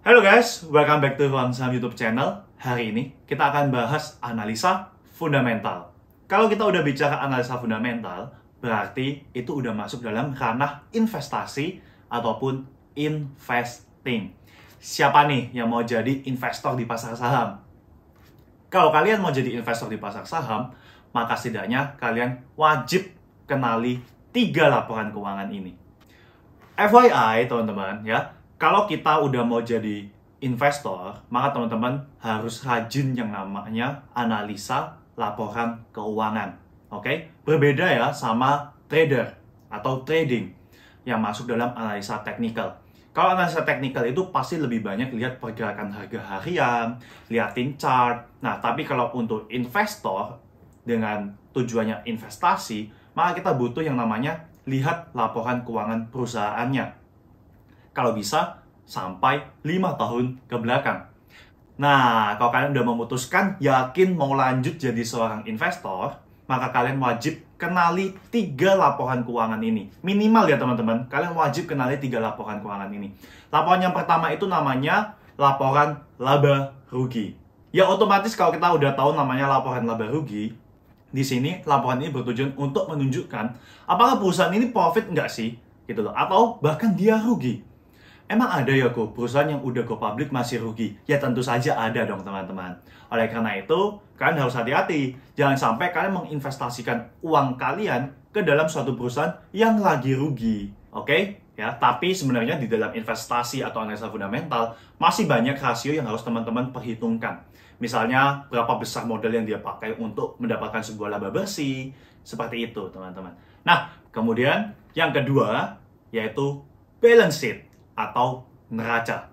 Halo guys, welcome back to Ruang Saham YouTube channel. Hari ini kita akan bahas analisa fundamental. Kalau kita udah bicara analisa fundamental, berarti itu udah masuk dalam ranah investasi ataupun investing. Siapa nih yang mau jadi investor di pasar saham? Kalau kalian mau jadi investor di pasar saham, maka setidaknya kalian wajib kenali 3 laporan keuangan ini. FYI teman-teman ya, kalau kita udah mau jadi investor, maka teman-teman harus rajin yang namanya analisa laporan keuangan. Oke? Berbeda ya sama trader atau trading yang masuk dalam analisa teknikal. Kalau analisa teknikal itu pasti lebih banyak lihat pergerakan harga harian, liatin chart. Nah, tapi kalau untuk investor dengan tujuannya investasi, maka kita butuh yang namanya lihat laporan keuangan perusahaannya. Kalau bisa, sampai 5 tahun ke belakang. Nah, kalau kalian udah memutuskan yakin mau lanjut jadi seorang investor, maka kalian wajib kenali 3 laporan keuangan ini. Minimal ya teman-teman, kalian wajib kenali 3 laporan keuangan ini. Laporan yang pertama itu namanya laporan laba rugi. Ya otomatis kalau kita udah tahu namanya laporan laba rugi, di sini laporan ini bertujuan untuk menunjukkan apakah perusahaan ini profit nggak sih, gitu loh, atau bahkan dia rugi. Emang ada ya kok perusahaan yang udah go public masih rugi? Ya tentu saja ada dong teman-teman. Oleh karena itu, kalian harus hati-hati. Jangan sampai kalian menginvestasikan uang kalian ke dalam suatu perusahaan yang lagi rugi. Oke? Ya, tapi sebenarnya di dalam investasi atau analisa fundamental, masih banyak rasio yang harus teman-teman perhitungkan. Misalnya, berapa besar modal yang dia pakai untuk mendapatkan sebuah laba bersih. Seperti itu teman-teman. Nah, kemudian yang kedua, yaitu balance sheet atau neraca.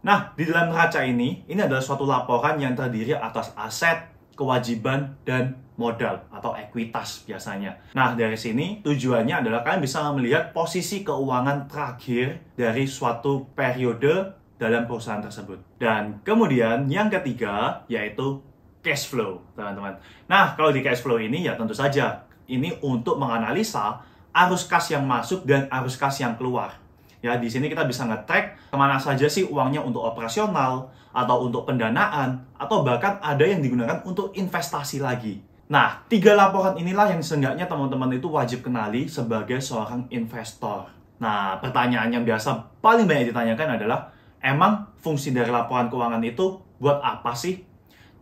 Nah, di dalam neraca ini adalah suatu laporan yang terdiri atas aset, kewajiban, dan modal atau ekuitas biasanya. Nah, dari sini tujuannya adalah kalian bisa melihat posisi keuangan terakhir dari suatu periode dalam perusahaan tersebut. Dan kemudian yang ketiga yaitu cash flow, teman-teman. Nah, kalau di cash flow ini ya tentu saja ini untuk menganalisa arus kas yang masuk dan arus kas yang keluar. Ya, di sini kita bisa nge-track kemana saja sih uangnya untuk operasional, atau untuk pendanaan, atau bahkan ada yang digunakan untuk investasi lagi. Nah, 3 laporan inilah yang seenggaknya teman-teman itu wajib kenali sebagai seorang investor. Nah, pertanyaan yang biasa paling banyak ditanyakan adalah, emang fungsi dari laporan keuangan itu buat apa sih?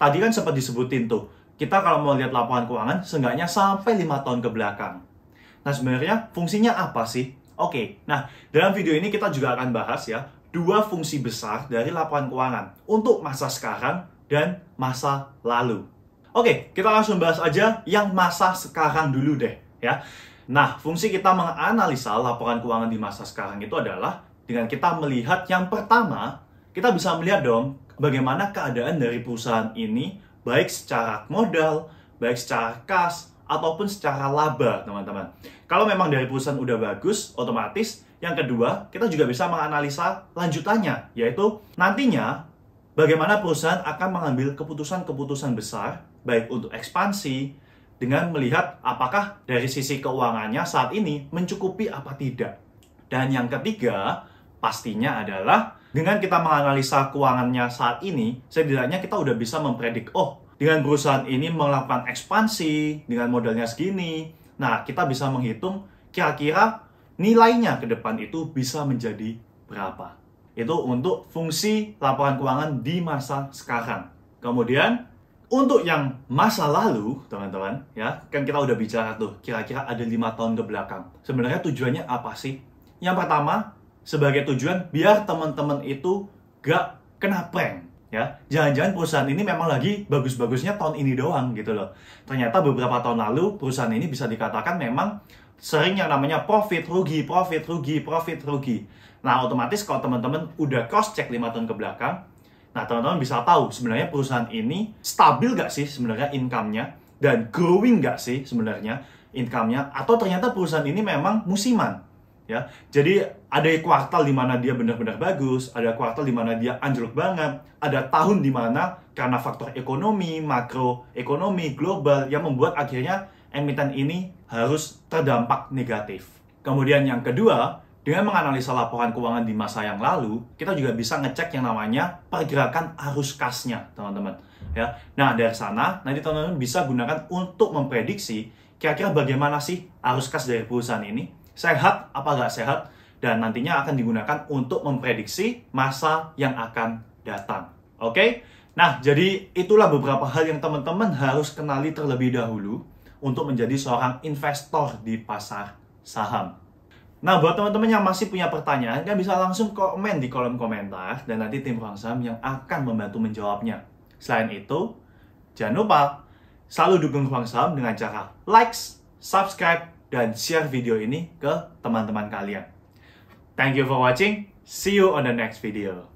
Tadi kan sempat disebutin tuh, kita kalau mau lihat laporan keuangan seenggaknya sampai 5 tahun ke belakang. Nah, sebenarnya fungsinya apa sih? Oke, nah dalam video ini kita juga akan bahas ya 2 fungsi besar dari laporan keuangan untuk masa sekarang dan masa lalu. Oke, kita langsung bahas aja yang masa sekarang dulu deh ya. Nah, fungsi kita menganalisa laporan keuangan di masa sekarang itu adalah dengan kita melihat yang pertama, kita bisa melihat dong bagaimana keadaan dari perusahaan ini baik secara modal, baik secara kas, ataupun secara laba, teman-teman. Kalau memang dari perusahaan udah bagus, otomatis yang kedua, kita juga bisa menganalisa lanjutannya, yaitu nantinya bagaimana perusahaan akan mengambil keputusan-keputusan besar, baik untuk ekspansi, dengan melihat apakah dari sisi keuangannya saat ini mencukupi apa tidak. Dan yang ketiga, pastinya adalah dengan kita menganalisa keuangannya saat ini, setidaknya kita udah bisa mempredik, oh, dengan perusahaan ini melakukan ekspansi dengan modalnya segini, nah kita bisa menghitung kira-kira nilainya ke depan itu bisa menjadi berapa. Itu untuk fungsi laporan keuangan di masa sekarang. Kemudian untuk yang masa lalu, teman-teman, ya kan kita udah bicara tuh kira-kira ada 5 tahun ke belakang. Sebenarnya tujuannya apa sih? Yang pertama, sebagai tujuan biar teman-teman itu gak kena prank. Ya, jangan-jangan perusahaan ini memang lagi bagus-bagusnya tahun ini doang gitu loh. Ternyata beberapa tahun lalu perusahaan ini bisa dikatakan memang sering yang namanya profit rugi, profit rugi, profit rugi. Nah, otomatis kalau teman-teman udah cross check 5 tahun ke belakang, nah teman-teman bisa tahu sebenarnya perusahaan ini stabil gak sih sebenarnya income-nya, dan growing gak sih sebenarnya income-nya, atau ternyata perusahaan ini memang musiman. Ya, jadi ada kuartal di mana dia benar-benar bagus, ada kuartal di mana dia anjlok banget, ada tahun di mana karena faktor ekonomi, makroekonomi, global yang membuat akhirnya emiten ini harus terdampak negatif. Kemudian yang kedua, Dengan menganalisa laporan keuangan di masa yang lalu, kita juga bisa ngecek yang namanya pergerakan arus kasnya, teman-teman. Ya, nah dari sana nanti teman-teman bisa gunakan untuk memprediksi kira-kira bagaimana sih arus kas dari perusahaan ini, sehat apa nggak sehat, dan nantinya akan digunakan untuk memprediksi masa yang akan datang. Oke? Nah, jadi itulah beberapa hal yang teman-teman harus kenali terlebih dahulu untuk menjadi seorang investor di pasar saham. Nah, buat teman-teman yang masih punya pertanyaan, kalian bisa langsung komen di kolom komentar dan nanti tim Ruang Saham yang akan membantu menjawabnya. Selain itu, jangan lupa selalu dukung Ruang Saham dengan cara like, subscribe, dan share video ini ke teman-teman kalian. Thank you for watching. See you on the next video.